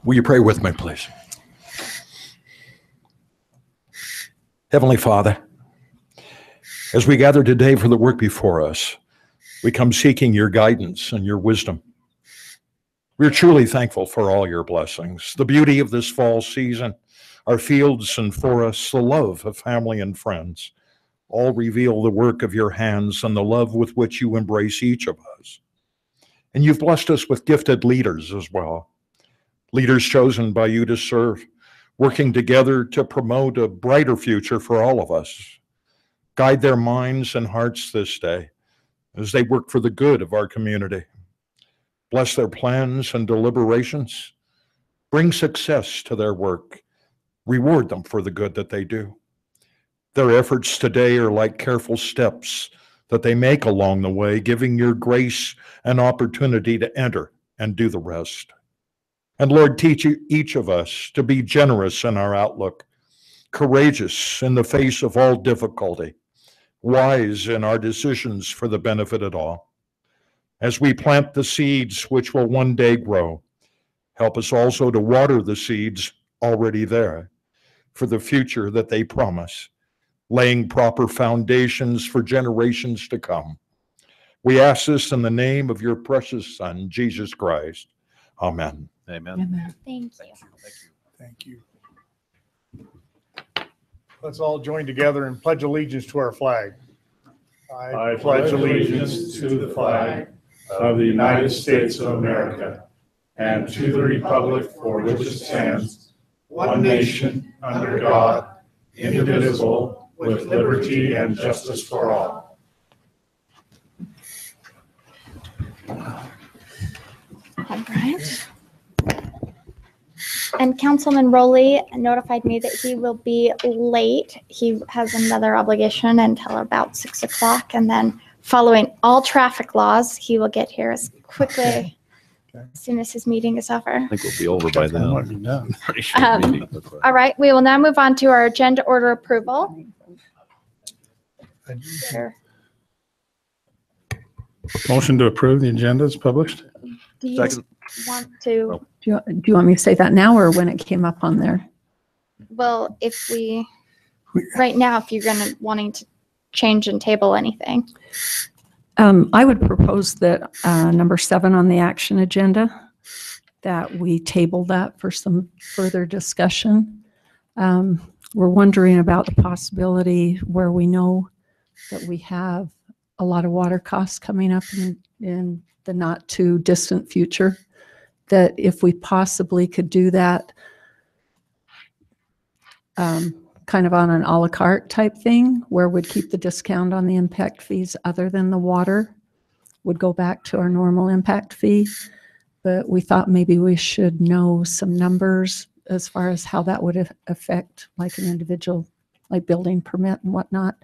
Will you pray with me, please? Heavenly Father, as we gather today for the work before us, we come seeking your guidance and your wisdom. We're truly thankful for all your blessings, the beauty of this fall season, our fields and forests, the love of family and friends, all reveal the work of your hands and the love with which you embrace each of us. And you've blessed us with gifted leaders as well. Leaders chosen by you to serve, working together to promote a brighter future for all of us. Guide their minds and hearts this day as they work for the good of our community. Bless their plans and deliberations. Bring success to their work. Reward them for the good that they do. Their efforts today are like careful steps that they make along the way, giving your grace an opportunity to enter and do the rest. And Lord, teach each of us to be generous in our outlook, courageous in the face of all difficulty, wise in our decisions for the benefit of all. As we plant the seeds which will one day grow, help us also to water the seeds already there for the future that they promise, laying proper foundations for generations to come. We ask this in the name of your precious Son, Jesus Christ. Amen. Amen. Amen. Thank you. Thank you. Let's all join together and pledge allegiance to our flag. I pledge allegiance to the flag of the United States of America and to the republic for which it stands, one nation, under God, indivisible, with liberty and justice for all. All right. And Councilman Rowley notified me that he will be late. He has another obligation until about 6 o'clock, and then following all traffic laws, he will get here as quickly as soon as his meeting is over. I think we'll be over by then. Might be done. Pretty sure meeting, but, All right, we will now move on to our agenda order approval. Sure. Motion to approve the agenda is published. Do you Second. want to, Do you want me to say that now or when it came up on there? well, if we, right now, if you're wanting to change and table anything. I would propose that number 7 on the action agenda, that we table that for some further discussion. We're wondering about the possibility where we know that we have a lot of water costs coming up in the not too distant future, that if we possibly could do that kind of on an a la carte type thing, where we'd keep the discount on the impact fees other than the water, would go back to our normal impact fee. But we thought maybe we should know some numbers as far as how that would affect like an individual, like building permit and whatnot.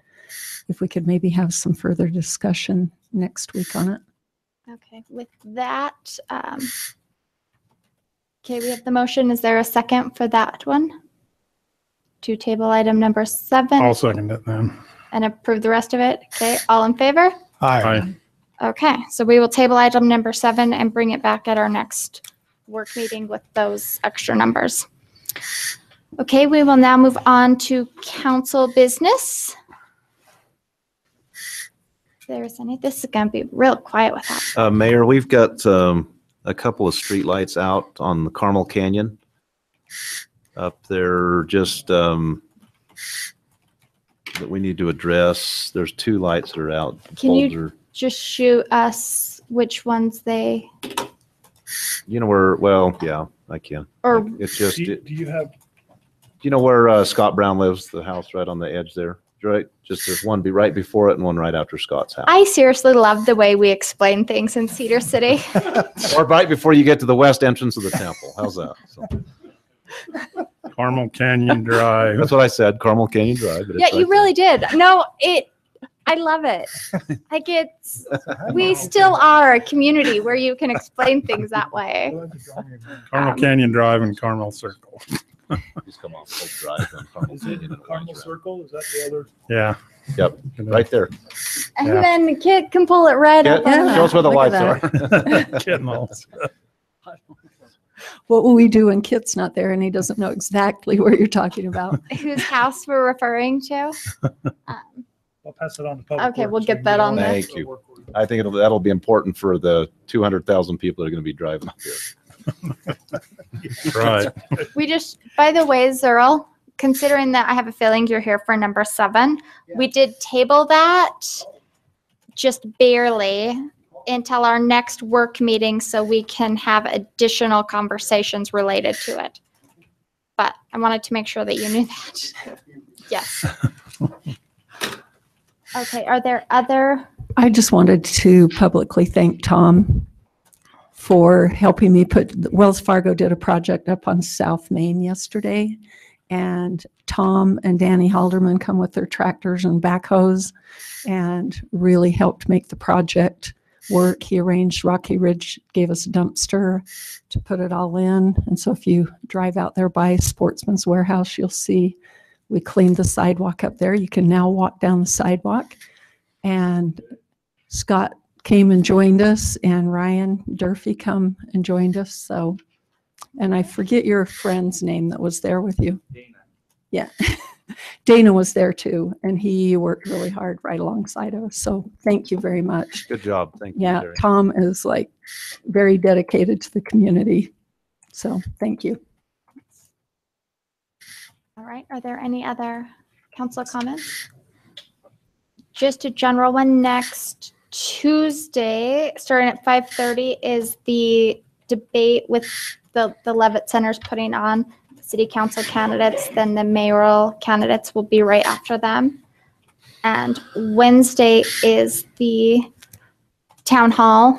If we could maybe have some further discussion next week on it. Okay, with that, okay, we have the motion. Is there a second for that one? To table item number 7 I'll second it then. and approve the rest of it. Okay, all in favor? Aye. Okay, so we will table item number 7 and bring it back at our next work meeting with those extra numbers. Okay, we will now move on to council business. If there's any, this is going to be real quiet with that. Mayor, we've got a couple of street lights out on the Carmel Canyon up there, just that we need to address. There's 2 lights that are out. Can you just shoot us which ones they, You know where? Well, yeah, I can. or It's just. Do you have? Do you know where Scott Brown lives? The house right on the edge there, right? Just there's one right before it and one right after Scott's house. I seriously love the way we explain things in Cedar City. Or right before you get to the west entrance of the temple. How's that? So, Carmel Canyon Drive. that's what I said, Carmel Canyon Drive. but it's Yeah, right you there. really did. No, I love it. Like we still are a community where you can explain things that way. Carmel Canyon Drive and Carmel Circle. Just come off Oak Drive on Carmel Canyon. and Carmel Orange Drive. Circle, is that the other? Yeah. Yep, right there. And Yeah. then the kid can pull it right up. Yeah, on show us where the look lights at are. Getting all. what will we do when Kit's not there and he doesn't know exactly where you're talking about? Whose house we're referring to? I'll pass it on to public. Okay, Works we'll so get you that can on get there. Thank you. I think that'll be important for the 200,000 people that are going to be driving up here. Right. We just, by the way, Zerl, considering that I have a feeling you're here for number 7, we did table that just barely until our next work meeting so we can have additional conversations related to it. But I wanted to make sure that you knew that. Yes. Okay, are there other? I just wanted to publicly thank Tom for helping me Wells Fargo did a project up on South Main yesterday. And Tom and Danny Halderman come with their tractors and backhoes and really helped make the project work. He arranged, Rocky Ridge gave us a dumpster to put it all in. And so if you drive out there by Sportsman's Warehouse, you'll see we cleaned the sidewalk up there. You can now walk down the sidewalk. And Scott came and joined us, and Ryan Durfee come and joined us. So, and I forget your friend's name that was there with you. Dana. Yeah. Dana was there too, and he worked really hard right alongside of us. So thank you very much. Good job. Thank you, Yeah, Terry. Tom is like very dedicated to the community. So thank you. All right, are there any other council comments? Just a general one. Next Tuesday, starting at 5:30, is the debate with the Levitt Center's putting on. The city council candidates, then the mayoral candidates will be right after them. And Wednesday is the town hall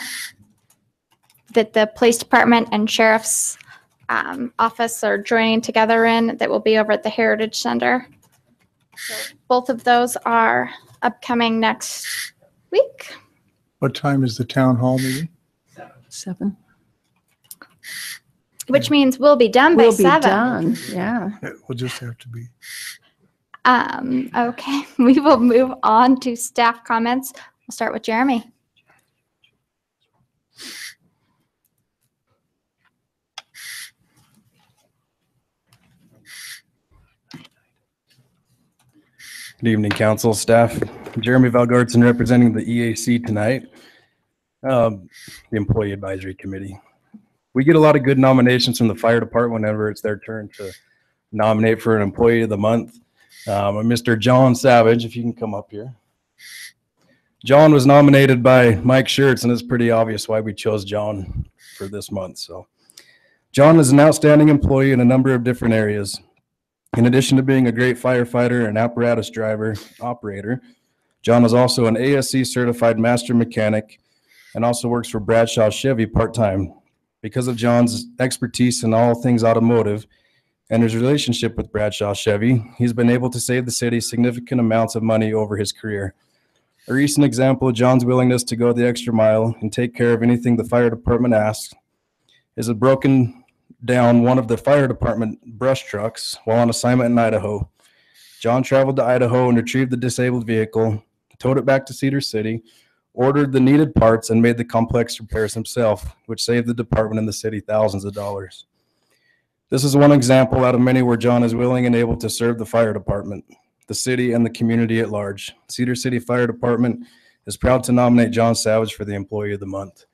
that the police department and sheriff's office are joining together in, that will be over at the Heritage Center. So both of those are upcoming next week. What time is the town hall meeting? 7. Which means we'll be done by We'll be 7. done. Yeah. We'll just have to be. Okay, we will move on to staff comments. We'll start with Jeremy. Good evening, council, staff. Jeremy Valgartson representing the EAC tonight, the Employee Advisory Committee. We get a lot of good nominations from the fire department whenever it's their turn to nominate for an Employee of the Month. Mr. John Savage, if you can come up here. John was nominated by Mike Schertz, and it's pretty obvious why we chose John for this month. So, John is an outstanding employee in a number of different areas. In addition to being a great firefighter and apparatus operator, John is also an ASC certified master mechanic and also works for Bradshaw Chevy part-time. Because of John's expertise in all things automotive and his relationship with Bradshaw Chevy, he's been able to save the city significant amounts of money over his career. A recent example of John's willingness to go the extra mile and take care of anything the fire department asks is a broken down one of the fire department brush trucks while on assignment in Idaho. John traveled to Idaho and retrieved the disabled vehicle, towed it back to Cedar City, ordered the needed parts, and made the complex repairs himself, which saved the department and the city thousands of dollars. This is one example out of many where John is willing and able to serve the fire department, the city, and the community at large. Cedar City Fire Department is proud to nominate John Savage for the Employee of the Month.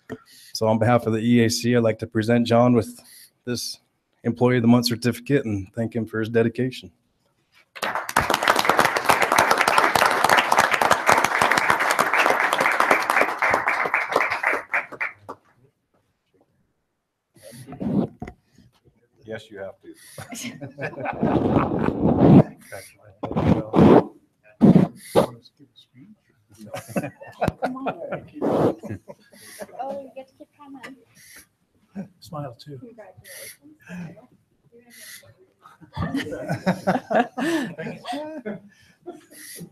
So on behalf of the EAC, I'd like to present John with this Employee of the Month certificate and thank him for his dedication. Yes, you have to. Oh, you get to keep coming. Smile too.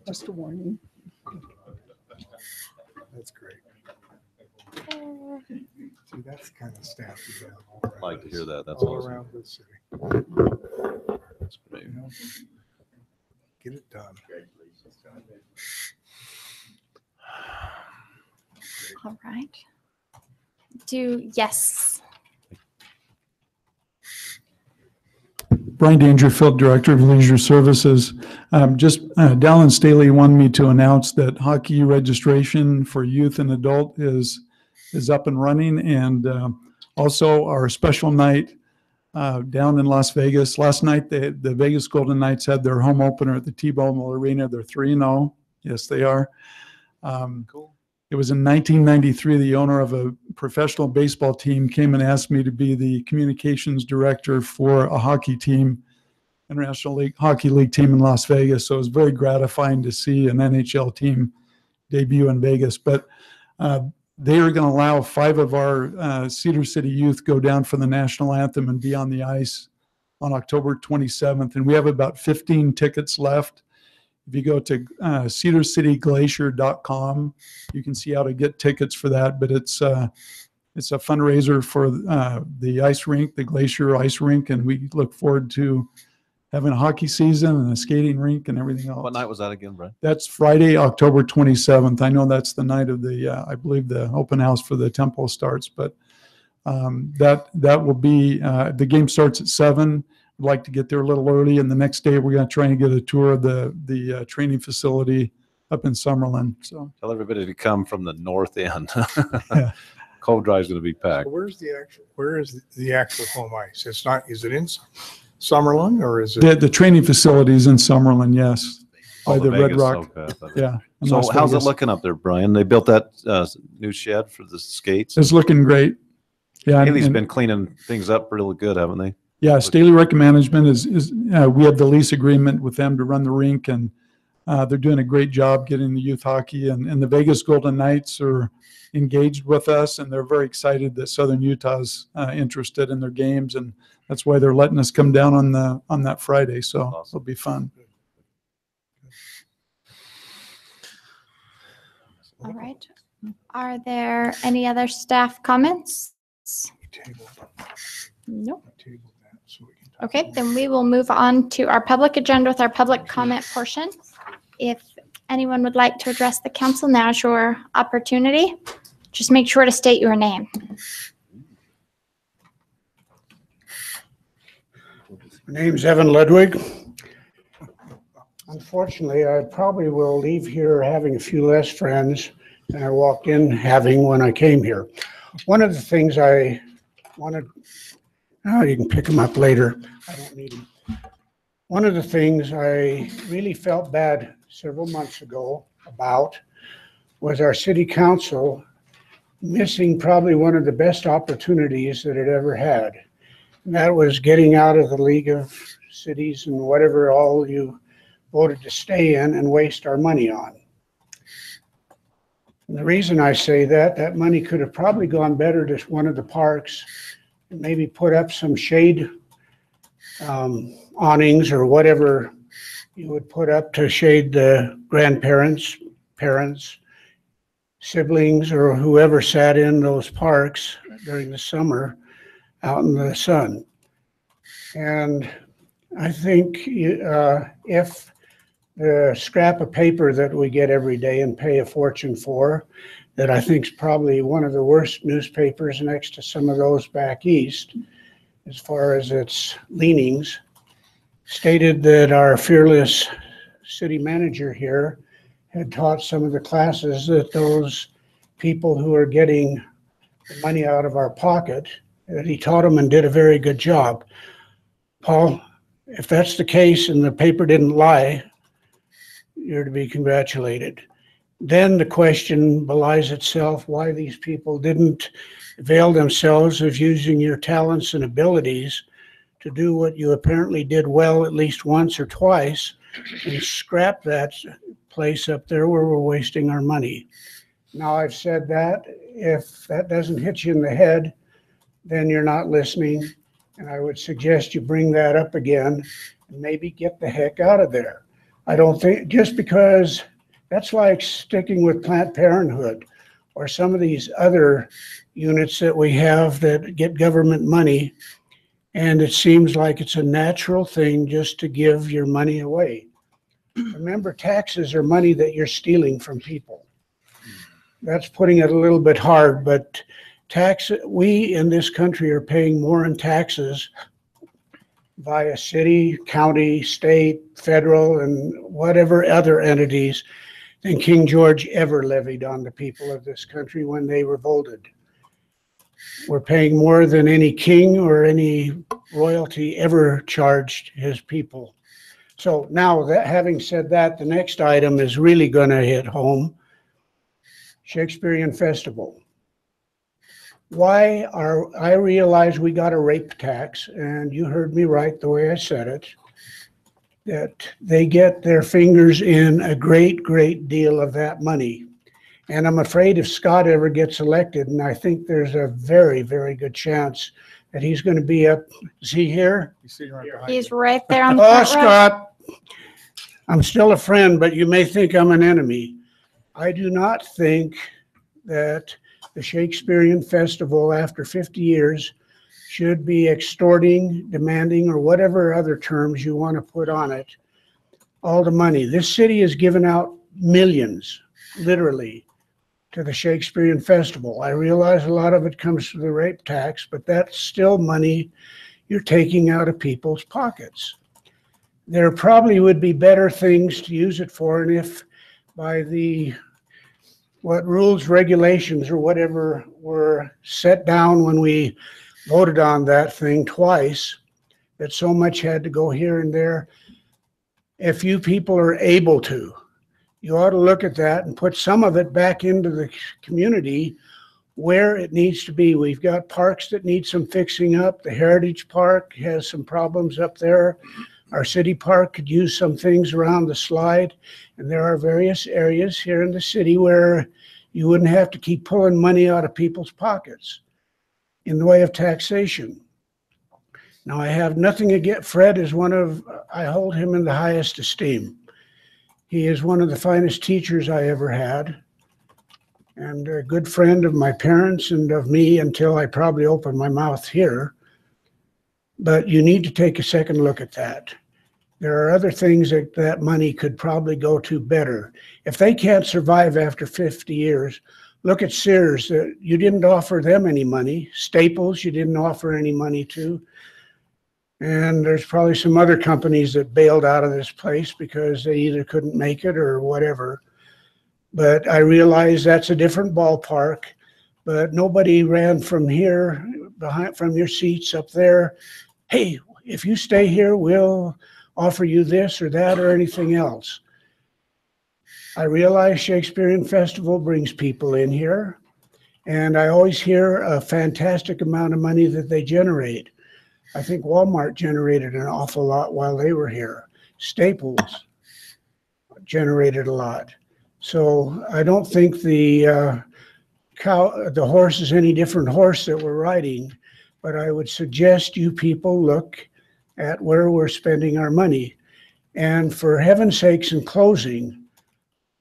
Just a warning. That's great. See, that's the kind of staff you have all I'd like to hear that. That's all awesome. around the city. That's great. You know, get it done. All right. Yes. Brian Dangerfield, Director of Leisure Services. Dallin Staley wanted me to announce that hockey registration for youth and adult is up and running, and also our special night down in Las Vegas. Last night, the Vegas Golden Knights had their home opener at the T-Mobile Arena. They're 3-0. Yes, they are. Cool. It was in 1993, the owner of a professional baseball team came and asked me to be the communications director for a hockey team, International Hockey League team in Las Vegas. So it was very gratifying to see an NHL team debut in Vegas. But they are going to allow 5 of our Cedar City youth go down for the national anthem and be on the ice on October 27th. And we have about 15 tickets left. If you go to cedarcityglacier.com, you can see how to get tickets for that. But it's a fundraiser for the ice rink, the Glacier Ice Rink, and we look forward to having a hockey season and a skating rink and everything else. What night was that again, Brian? That's Friday, October 27th. I know that's the night of the, I believe the open house for the temple starts, but that will be, the game starts at 7. I'd like to get there a little early, and the next day we're going to try and get a tour of the training facility up in Summerlin. So Tell everybody to come from the north end. Yeah. Cold Drive's going to be packed. Where is the actual home ice? It's not, is it in Summerlin or is it? the training facility is in Summerlin, yes, by the Red Vegas, Rock. okay. Yeah. in So Las how's it Vegas. looking up there, Brian? They built that new shed for the skates. It's looking great. Yeah. Haley's and- been cleaning things up really good, haven't they? Yeah, Staley Rec Management is we have the lease agreement with them to run the rink, and they're doing a great job getting the youth hockey, and the Vegas Golden Knights are engaged with us, and they're very excited that Southern Utah's interested in their games, and that's why they're letting us come down on that Friday. So Awesome. it'll be fun. All right. Are there any other staff comments? Nope. Okay, then we will move on to our public agenda with our public comment portion. If anyone would like to address the council, now's your opportunity. Just make sure to state your name. My name's Evan Ludwig. Unfortunately, I probably will leave here having a few less friends than I walked in having when I came here. One of the things I wanted, you can pick them up later. I don't need them. One of the things I really felt bad several months ago about was our city council missing probably one of the best opportunities that it ever had. And that was getting out of the League of Cities and whatever all you voted to stay in and waste our money on. And the reason I say that money could have probably gone better to one of the parks and maybe put up some shade awnings or whatever you would put up to shade the grandparents, parents, siblings, or whoever sat in those parks during the summer out in the sun. And I think if the scrap of paper that we get every day and pay a fortune for, that I think is probably one of the worst newspapers next to some of those back east, as far as its leanings, stated that our fearless city manager here had taught some of the classes that those people who are getting the money out of our pocket, that he taught them and did a very good job. Paul, if that's the case and the paper didn't lie, you're to be congratulated. Then the question belies itself why these people didn't avail themselves of using your talents and abilities to do what you apparently did well at least once or twice and scrap that place up there where we're wasting our money. Now I've said that. If that doesn't hit you in the head, then you're not listening. And I would suggest you bring that up again and maybe get the heck out of there. I don't think, just because that's like sticking with Planned Parenthood or some of these other units that we have that get government money. And it seems like it's a natural thing just to give your money away. Remember, taxes are money that you're stealing from people. That's putting it a little bit hard, but we in this country are paying more in taxes via city, county, state, federal, and whatever other entities than King George ever levied on the people of this country when they revolted. We're paying more than any king or any royalty ever charged his people. So now, that having said that, the next item is really going to hit home. Shakespearean Festival. I realize we got a rape tax, and you heard me right the way I said it, that they get their fingers in a great, great deal of that money. And I'm afraid if Scott ever gets elected, and I think there's a very, very good chance that he's going to be up. Is he here? He's right there on the Oh, front row. Scott, I'm still a friend, but you may think I'm an enemy. I do not think that the Shakespearean Festival, after 50 years, should be extorting, demanding, or whatever other terms you want to put on it, all the money. This city has given out millions, literally, to the Shakespearean Festival. I realize a lot of it comes from the rape tax, but that's still money you're taking out of people's pockets. There probably would be better things to use it for, and if by what rules, regulations, or whatever were set down when we voted on that thing twice, that so much had to go here and there, if you people are able to, you ought to look at that and put some of it back into the community where it needs to be. We've got parks that need some fixing up. The Heritage Park has some problems up there. Our city park could use some things around the slide. And there are various areas here in the city where you wouldn't have to keep pulling money out of people's pockets in the way of taxation. Now, I have nothing against Fred. I hold him in the highest esteem. He is one of the finest teachers I ever had, and a good friend of my parents and of me until I probably opened my mouth here. But you need to take a second look at that. There are other things that money could probably go to better. If they can't survive after 50 years, look at Sears. You didn't offer them any money. Staples, you didn't offer any money to. And there's probably some other companies that bailed out of this place because they either couldn't make it or whatever. But I realize that's a different ballpark. But nobody ran from here, from your seats up there. Hey, if you stay here, we'll offer you this or that or anything else. I realize Shakespearean Festival brings people in here. And I always hear a fantastic amount of money that they generate. I think Walmart generated an awful lot while they were here. Staples generated a lot. So I don't think the horse is any different horse that we're riding, but I would suggest you people look at where we're spending our money. And for heaven's sakes, in closing,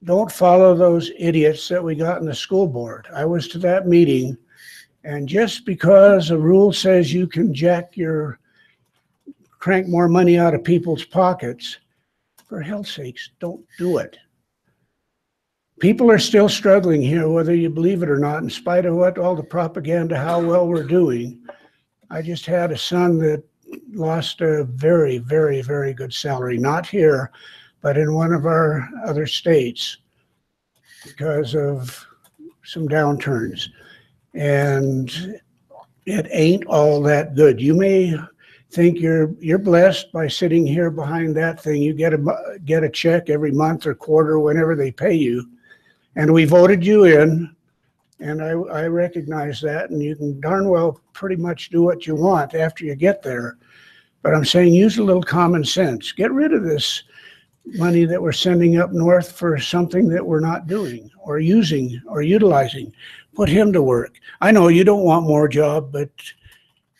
don't follow those idiots that we got in the school board. I was to that meeting. And just because a rule says you can crank more money out of people's pockets, for hell's sakes, don't do it. People are still struggling here, whether you believe it or not, in spite of all the propaganda, how well we're doing. I just had a son that lost a very, very, very good salary, not here, but in one of our other states because of some downturns. And it ain't all that good. You may think you're blessed by sitting here behind that thing. You get a check every month or quarter, whenever they pay you. And we voted you in, and I recognize that, and you can darn well pretty much do what you want after you get there. But I'm saying use a little common sense. Get rid of this money that we're sending up north for something that we're not doing or using or utilizing. Put him to work. I know you don't want more job, but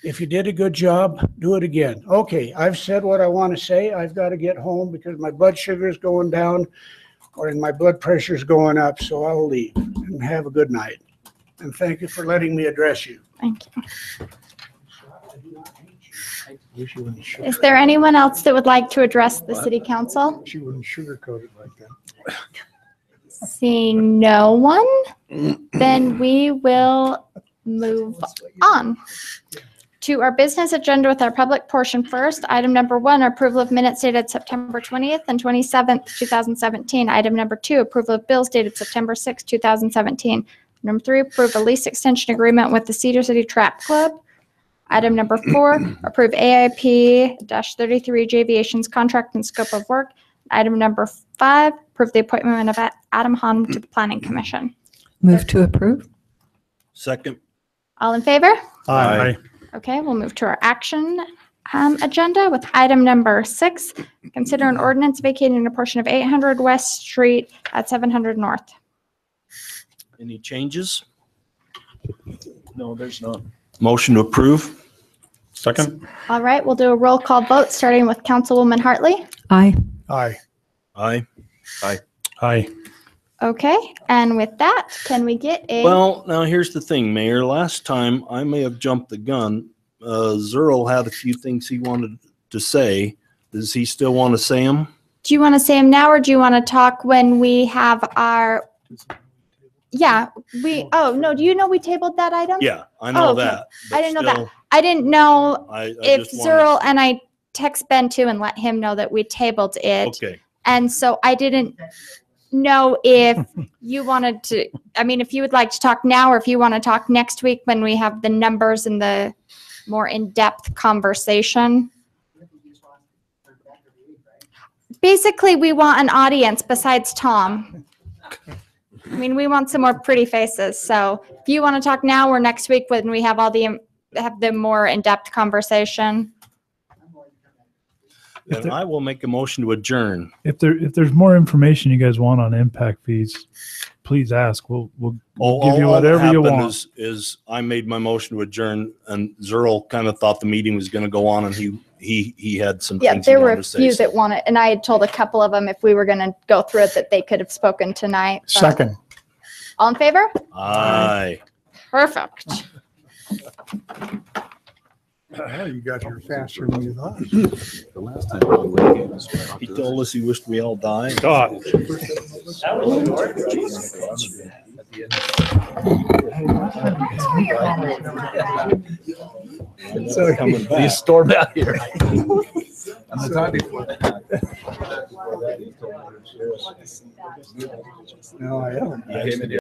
if you did a good job, do it again. Okay, I've said what I want to say. I've got to get home because my blood sugar is going down or my blood pressure is going up, so I'll leave. And have a good night. And thank you for letting me address you. Thank you. Is there anyone else that would like to address the city council? She wouldn't sugarcoat it like that. Seeing no one, then we will move on to our business agenda with our public portion first. Item number 1, approval of minutes dated September 20th and 27th, 2017. Item number 2, approval of bills dated September 6th, 2017. Number 3, approve a lease extension agreement with the Cedar City Trap Club. Item number 4, approve AIP-33 Aviation's contract and scope of work. Item number 5, approve the appointment of Adam Hahn to the Planning Commission. Move to approve. Second. All in favor? Aye. Okay, we'll move to our action agenda with item number 6. Consider an ordinance vacating a portion of 800 West Street at 700 North. Any changes? No, there's none. Motion to approve. Second? All right, we'll do a roll call vote starting with Councilwoman Hartley. Aye. Aye. Aye. Aye. Okay, and with that, can we get a? Well, now here's the thing, Mayor. Last time I may have jumped the gun. Zerl had a few things he wanted to say. Does he still want to say them? Do you want to say them now, or do you want to talk when we have our? Yeah, oh, no, do you know we tabled that item? Yeah, I know okay. that. I didn't know that. I didn't know I if just wanted- Zerl, and I text Ben too and let him know that we tabled it. Okay. And so I didn't know if you wanted to, I mean, if you would like to talk now, or if you want to talk next week when we have the numbers and the more in-depth conversation. Basically, we want an audience besides Tom. I mean, we want some more pretty faces. So if you want to talk now or next week when we have have the more in-depth conversation. Then I will make a motion to adjourn. If there's more information you guys want on impact fees, please ask. We'll give you whatever you want. Is I made my motion to adjourn, and Zerl kind of thought the meeting was going to go on, and he had some Yeah, things he there were wanted a to say. few that wanted, and I had told a couple of them if we were going to go through it that they could have spoken tonight. but- Second. All in favor? Aye. Perfect. Well, you got here faster than you thought. The last time He told us he wished we all died. God. So coming back. he stormed out here. And the time before No, I haven't.